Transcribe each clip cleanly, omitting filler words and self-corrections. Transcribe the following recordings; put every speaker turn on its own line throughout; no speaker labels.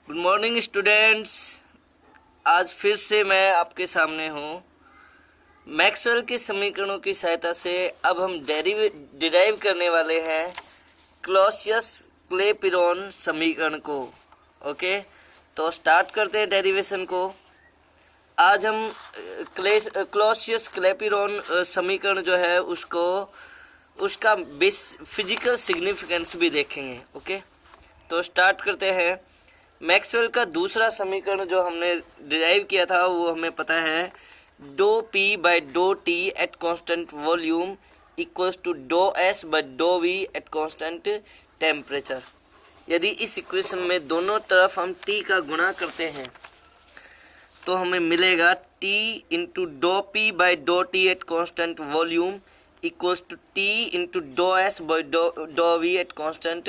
Good morning students. आज फिर से मैं आपके सामने हूँ। मैक्सवेल के समीकरणों की सहायता से अब हम डिराइव करने वाले हैं क्लॉसियस क्लेपिरॉन समीकरण को। ओके, तो स्टार्ट करते हैं डेरिवेशन को। आज हम क्लॉसियस क्लेपिरॉन समीकरण जो है उसका फिजिकल सिग्निफिकेंस भी देखेंगे। ओके, तो स्टार्ट करते हैं। मैक्सवेल का दूसरा समीकरण जो हमने डिराइव किया था वो हमें पता है, d P by d T at constant volume equals to d S by d V at constant temperature. यदि इस इक्वेशन में दोनों तरफ हम टी का गुणा करते हैं तो हमें मिलेगा T into d P by d T at constant volume equals to T into d S by d V at constant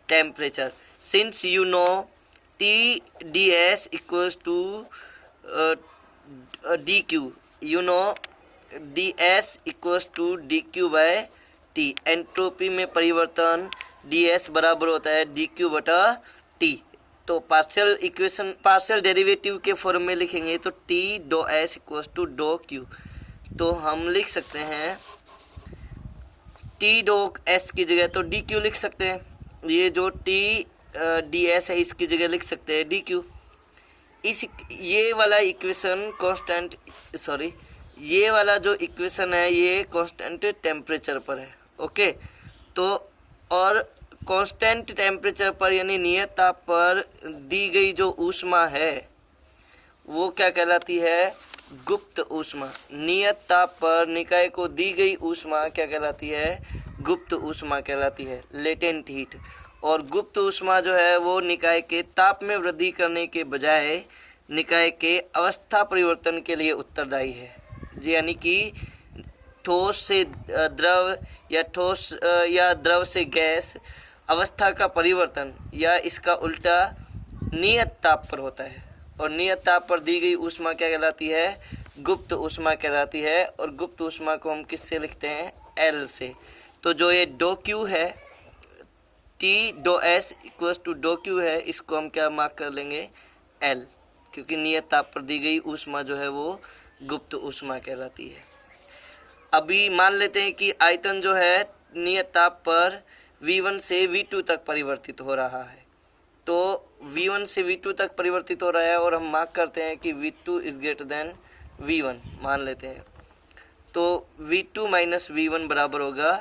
temperature. Since you know T ds equals to dq, you know ds equals to dq by t। Entropy में परिवर्तन ds बराबर होता है dq बटा t। तो partial derivative के form में लिखेंगे तो t d s equals to d q। तो हम लिख सकते हैं t डो s की जगह तो dq लिख सकते हैं। ये जो t डी एस है इसकी जगह लिख सकते हैं डी क्यू। ये वाला जो इक्वेशन है ये कांस्टेंट टेम्परेचर पर है। ओके, तो और कांस्टेंट टेम्परेचर पर यानी नियत ताप पर दी गई जो ऊष्मा है वो क्या कहलाती है? गुप्त ऊष्मा। नियत ताप पर निकाय को दी गई ऊष्मा क्या कहलाती है? गुप्त ऊष्मा कहलाती है, लेटेंट हीट। और गुप्त ऊष्मा जो है वो निकाय के ताप में वृद्धि करने के बजाय निकाय के अवस्था परिवर्तन के लिए उत्तरदायी है। यानी कि ठोस से द्रव या द्रव से गैस अवस्था का परिवर्तन या इसका उल्टा नियत ताप पर होता है। और नियत ताप पर दी गई ऊष्मा क्या कहलाती है? गुप्त ऊष्मा कहलाती है। और गुप्त ऊष्मा को हम किससे लिखते हैं? एल से। तो जो ये डो क्यू है, T d S equals to d Q है, इसको हम क्या मार्क कर लेंगे? एल, क्योंकि नियत ताप पर दी गई ऊष्मा जो है वो गुप्त ऊष्मा कहलाती है। अभी मान लेते हैं कि आयतन जो है नियत ताप पर V1 से V2 तक परिवर्तित हो रहा है। तो V1 से V2 तक परिवर्तित हो रहा है और हम मार्क करते हैं कि V2 is greater than V1 मान लेते हैं। तो V2 माइनस V1 बराबर होगा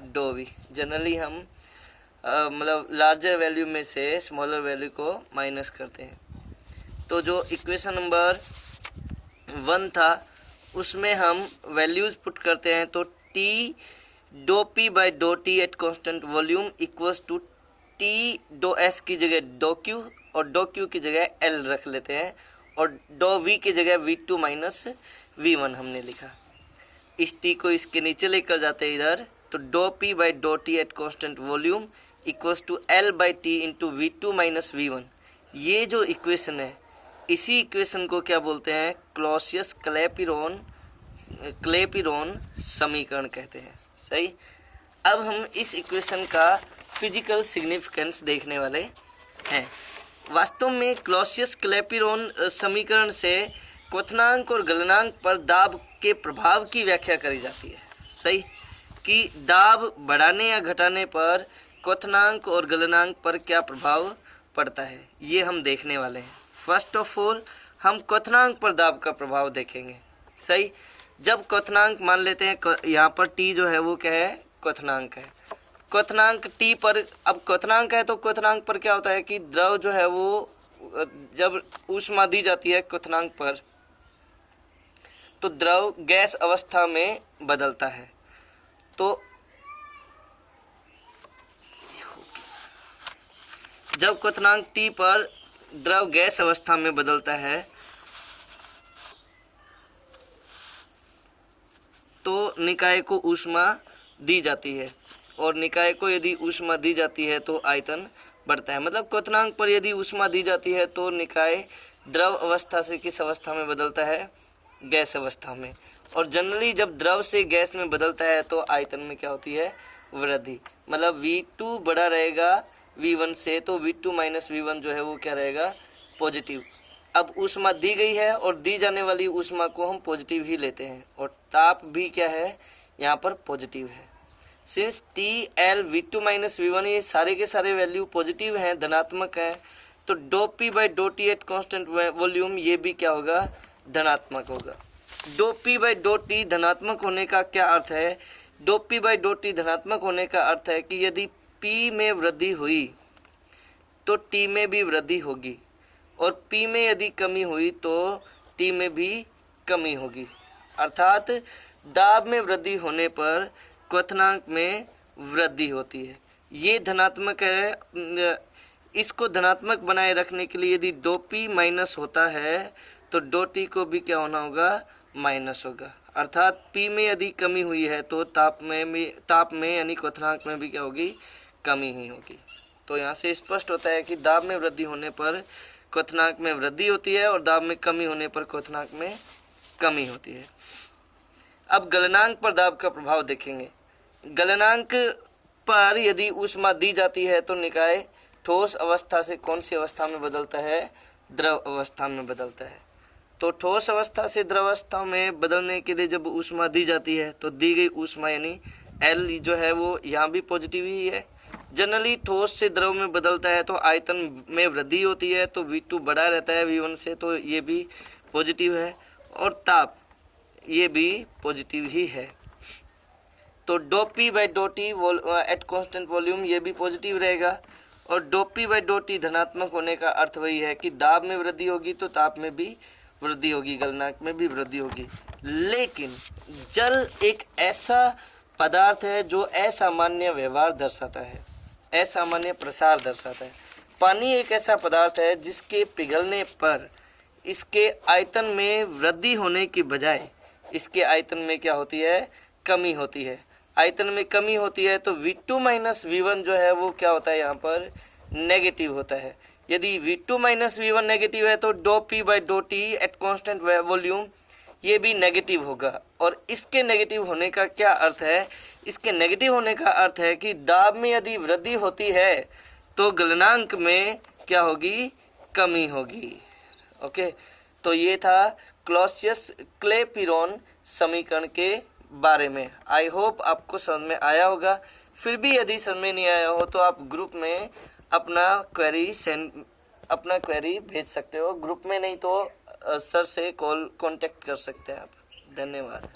डो V। जनरली हम मतलब लार्जर वैल्यू में से स्मॉलर वैल्यू को माइनस करते हैं। तो जो इक्वेशन नंबर 1 था उसमें हम वैल्यूज पुट करते हैं। तो t d p by d T at constant volume equals to t d s की जगह डो q और डो q की जगह l रख लेते हैं और डो v की जगह V2 माइनस V1 हमने लिखा। इस t को इसके नीचे लेकर जाते हैं इधर, तो d p by d T at constant volume equals to L by T into V2 minus V1। ये जो इक्वेशन है इसी इक्वेशन को क्या बोलते हैं? क्लॉसियस क्लेपिरॉन समीकरण कहते हैं। सही। अब हम इस इक्वेशन का फिजिकल सिग्निफिकेंस देखने वाले हैं। वास्तव में क्लॉसियस क्लेपिरॉन समीकरण से क्वथनांक और गलनांक पर दाब के प्रभाव की व्याख्या करी जाती है। सही, कि दाब बढ़ाने या घटाने पर क्वथनांक और गलनांक पर क्या प्रभाव पड़ता है ये हम देखने वाले हैं। फर्स्ट ऑफ ऑल हम क्वथनांक पर दाब का प्रभाव देखेंगे। सही, जब क्वथनांक मान लेते हैं यहाँ पर टी जो है वो क्या है? क्वथनांक है। क्वथनांक टी पर, अब क्वथनांक है तो क्वथनांक पर क्या होता है कि द्रव जो है वो जब ऊष्मा दी जाती है क्वथनांक पर तो द्रव गैस अवस्था में बदलता है। तो जब क्वथनांक T पर द्रव गैस अवस्था में बदलता है तो निकाय को ऊष्मा दी जाती है और निकाय को यदि ऊष्मा दी जाती है तो आयतन बढ़ता है। मतलब क्वथनांक पर यदि ऊष्मा दी जाती है तो निकाय द्रव अवस्था से किस अवस्था में बदलता है? गैस अवस्था में। और जनरली जब द्रव से गैस में बदलता है तो आयतन में क्या होती है? वृद्धि। मतलब V2 बड़ा रहेगा V1 से, तो V2 माइनस V1 जो है वो क्या रहेगा? पॉजिटिव। अब ऊष्मा दी गई है और दी जाने वाली ऊष्मा को हम पॉजिटिव ही लेते हैं, और ताप भी क्या है यहाँ पर पॉजिटिव है। Since T L V2 minus V1 ये सारे के सारे वैल्यू पॉजिटिव हैं, धनात्मक हैं, तो dough P by d T at constant volume ये भी क्या होगा, धनात्मक होगा। Dough P by d T धनात्मक होने का क्या अर्थ है, d P by d T धनात्मक होने का अर्थ है कि यदि पी में वृद्धि हुई तो टी में भी वृद्धि होगी, और पी में यदि कमी हुई तो टी में भी कमी होगी। अर्थात दाब में वृद्धि होने पर क्वथनांक में वृद्धि होती है। ये धनात्मक है। इसको धनात्मक बनाए रखने के लिए यदि डो पी माइनस होता है तो डो टी को भी क्या होना होगा, माइनस होगा। अर्थात पी में यदि कमी हुई है तो ताप में यानी क्वथनांक में भी क्या होगी, कमी ही होगी। तो यहाँ से स्पष्ट होता है कि दाब में वृद्धि होने पर क्वथनांक में वृद्धि होती है और दाब में कमी होने पर क्वथनांक में कमी होती है। अब गलनांक पर दाब का प्रभाव देखेंगे। गलनांक पर यदि ऊष्मा दी जाती है तो निकाय ठोस अवस्था से कौन सी अवस्था में बदलता है, द्रव अवस्था में बदलता है। तो ठोस अवस्था से द्रव अवस्था में बदलने के लिए जब ऊष्मा दी जाती है तो दी गई ऊष्मा यानी L जो है वो यहाँ भी पॉजिटिव ही है। जनरली ठोस से द्रव में बदलता है तो आयतन में वृद्धि होती है, तो V2 बड़ा रहता है V1 से, तो ये भी पॉजिटिव है, और ताप ये भी पॉजिटिव ही है। तो dough P by d T at constant volume ये भी पॉजिटिव रहेगा, और dough P by d T धनात्मक होने का अर्थ वही है कि दाब में वृद्धि होगी तो ताप में भी वृद्धि होगी, गलनांक में भी वृद्धि होगी। लेकिन जल एक ऐसा पदार्थ है जो असामान्य व्यवहार दर्शाता है, असामान्य प्रसार दर्शाता है। पानी एक ऐसा पदार्थ है जिसके पिघलने पर इसके आयतन में वृद्धि होने की बजाय इसके आयतन में क्या होती है, कमी होती है। आयतन में कमी होती है तो V2 माइनस V1 जो है वो क्या होता है, यहाँ पर नेगेटिव होता है। यदि V2 माइनस V1 नेगेटिव है तो dough P by d T at constant volume ये भी नेगेटिव होगा। और इसके नेगेटिव होने का क्या अर्थ है, इसके नेगेटिव होने का अर्थ है कि दाब में यदि वृद्धि होती है तो गलनांक में क्या होगी, कमी होगी। ओके, तो ये था क्लॉसियस-क्लेपीरॉन समीकरण के बारे में। आई होप आपको समझ में आया होगा। फिर भी यदि समझ में नहीं आया हो तो आप ग्रुप में अपना क्वेरी भेज सकते हो, ग्रुप में नहीं तो सर से कांटेक्ट कर सकते हैं आप। धन्यवाद।